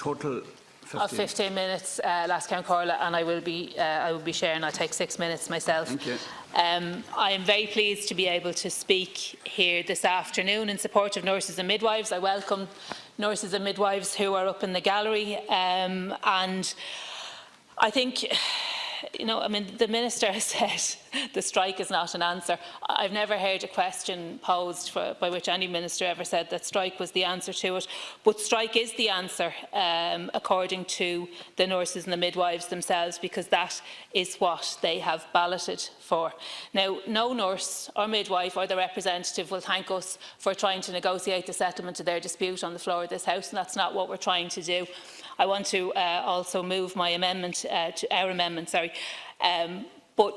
Total 15. Of 15 minutes, last count, Corla, and I will be sharing. I'll take 6 minutes myself. Thank you. I am very pleased to be able to speak here this afternoon in support of nurses and midwives. I welcome nurses and midwives who are up in the gallery, and I think, the Minister has said the strike is not an answer. I've never heard a question posed by which any Minister ever said that strike was the answer to it, but strike is the answer, according to the nurses and the midwives themselves, because that is what they have balloted for. Now, no nurse or midwife or their representative will thank us for trying to negotiate the settlement of their dispute on the floor of this House, and that's not what we're trying to do. I want to also move my amendment, our amendment, but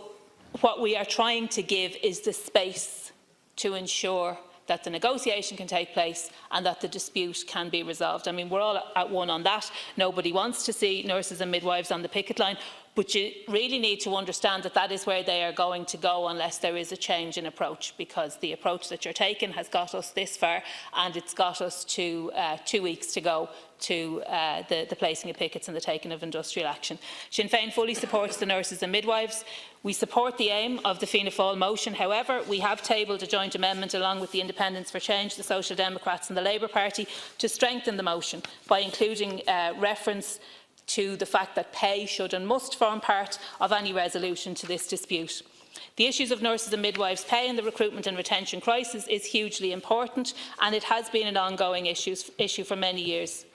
what we are trying to give is the space to ensure that the negotiation can take place and that the dispute can be resolved. I mean, we're all at one on that. Nobody wants to see nurses and midwives on the picket line, but you really need to understand that that is where they are going to go unless there is a change in approach, because the approach that you're taking has got us this far, and it's got us to 2 weeks to go to the placing of pickets and the taking of industrial action. Sinn Féin fully supports the nurses and midwives. We support the aim of the Fianna Fáil motion. However, we have tabled a joint amendment along with the Independents for Change, the Social Democrats and the Labour Party to strengthen the motion by including reference to the fact that pay should and must form part of any resolution to this dispute. The issues of nurses and midwives' pay in the recruitment and retention crisis is hugely important, and it has been an ongoing issue for many years.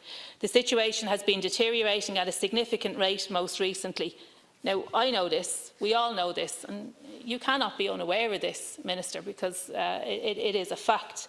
The situation has been deteriorating at a significant rate most recently. Now, I know this, we all know this, and you cannot be unaware of this, Minister, because it is a fact.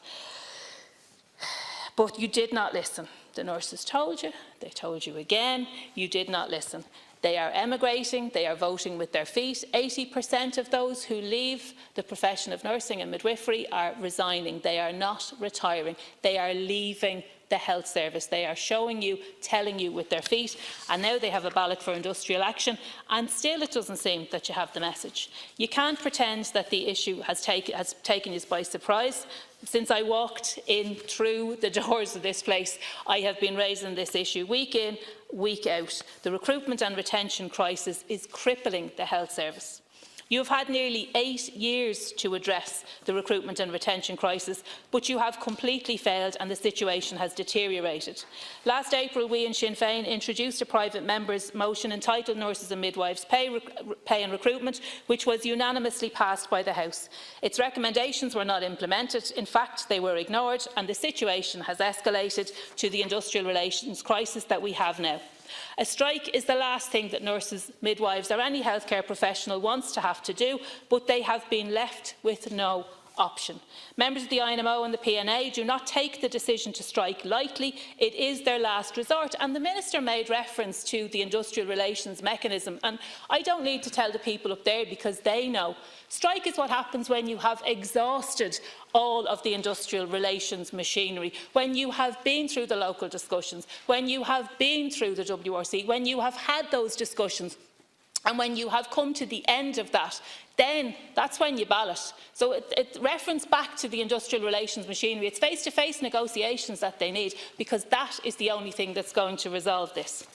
But you did not listen. The nurses told you, they told you again, you did not listen. They are emigrating, they are voting with their feet. 80% of those who leave the profession of nursing and midwifery are resigning. They are not retiring. They are leaving the health service. They are showing you, telling you with their feet, and now they have a ballot for industrial action, and still it doesn't seem that you have the message. You can't pretend that the issue has taken you by surprise. Since I walked in through the doors of this place, I have been raising this issue week in, week out. The recruitment and retention crisis is crippling the health service. You have had nearly 8 years to address the recruitment and retention crisis, but you have completely failed and the situation has deteriorated. Last April, we in Sinn Féin introduced a private member's motion entitled Nurses and Midwives Pay and Recruitment, which was unanimously passed by the House. Its recommendations were not implemented. In fact, they were ignored, and the situation has escalated to the industrial relations crisis that we have now. A strike is the last thing that nurses, midwives or any healthcare professional wants to have to do, but they have been left with no option. Members of the INMO and the PNA do not take the decision to strike lightly. It is their last resort, and the Minister made reference to the industrial relations mechanism, and I don't need to tell the people up there because they know. Strike is what happens when you have exhausted all of the industrial relations machinery, when you have been through the local discussions, when you have been through the WRC, when you have had those discussions, and when you have come to the end of that, then that's when you ballot. So it reference back to the industrial relations machinery. It's face-to-face negotiations that they need, because that is the only thing that's going to resolve this.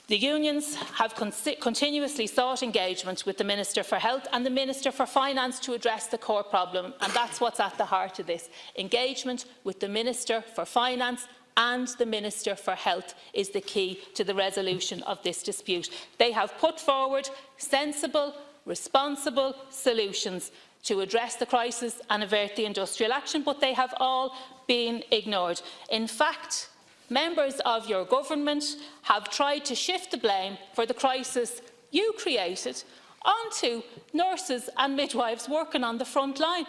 The unions have continuously sought engagement with the Minister for Health and the Minister for Finance to address the core problem, and that's what's at the heart of this. Engagement with the Minister for Finance and the Minister for Health is the key to the resolution of this dispute. They have put forward sensible, responsible solutions to address the crisis and avert the industrial action, but they have all been ignored. In fact, members of your government have tried to shift the blame for the crisis you created onto nurses and midwives working on the front line.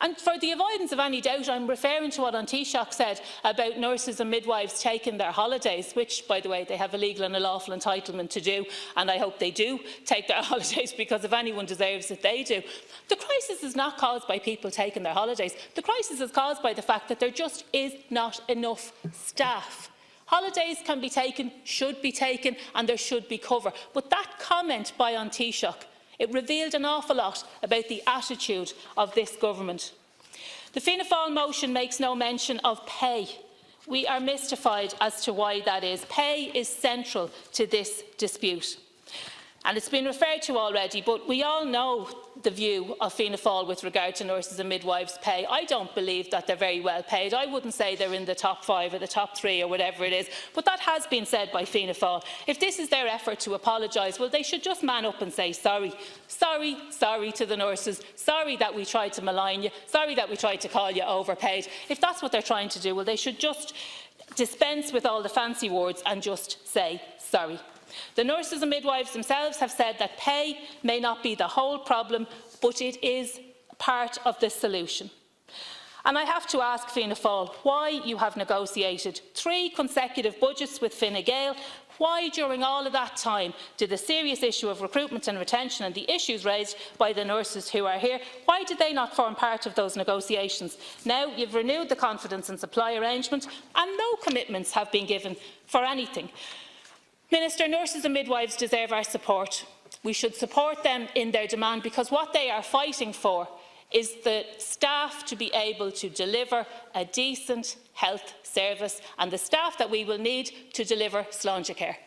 And for the avoidance of any doubt, I'm referring to what An Taoiseach said about nurses and midwives taking their holidays, which, by the way, they have a legal and a lawful entitlement to do, and I hope they do take their holidays, because if anyone deserves it, they do. The crisis is not caused by people taking their holidays. The crisis is caused by the fact that there just is not enough staff. Holidays can be taken, should be taken, and there should be cover. But that comment by An Taoiseach, it revealed an awful lot about the attitude of this government. The Fianna Fáil motion makes no mention of pay. We are mystified as to why that is. Pay is central to this dispute. And it's been referred to already, but we all know the view of Fianna Fáil with regard to nurses and midwives' pay. I don't believe that they're very well paid. I wouldn't say they're in the top 5 or the top 3 or whatever it is, but that has been said by Fianna Fáil. If this is their effort to apologise, well, they should just man up and say sorry. Sorry to the nurses. Sorry that we tried to malign you. Sorry that we tried to call you overpaid. If that's what they're trying to do, well, they should just dispense with all the fancy words and just say sorry. The nurses and midwives themselves have said that pay may not be the whole problem, but it is part of the solution. And I have to ask Fianna Fáil why you have negotiated 3 consecutive budgets with Fine Gael. Why, during all of that time, did the serious issue of recruitment and retention and the issues raised by the nurses who are here, why did they not form part of those negotiations? Now you've renewed the confidence and supply arrangement and no commitments have been given for anything. Minister, nurses and midwives deserve our support. We should support them in their demand because what they are fighting for is the staff to be able to deliver a decent health service and the staff that we will need to deliver sláinte care.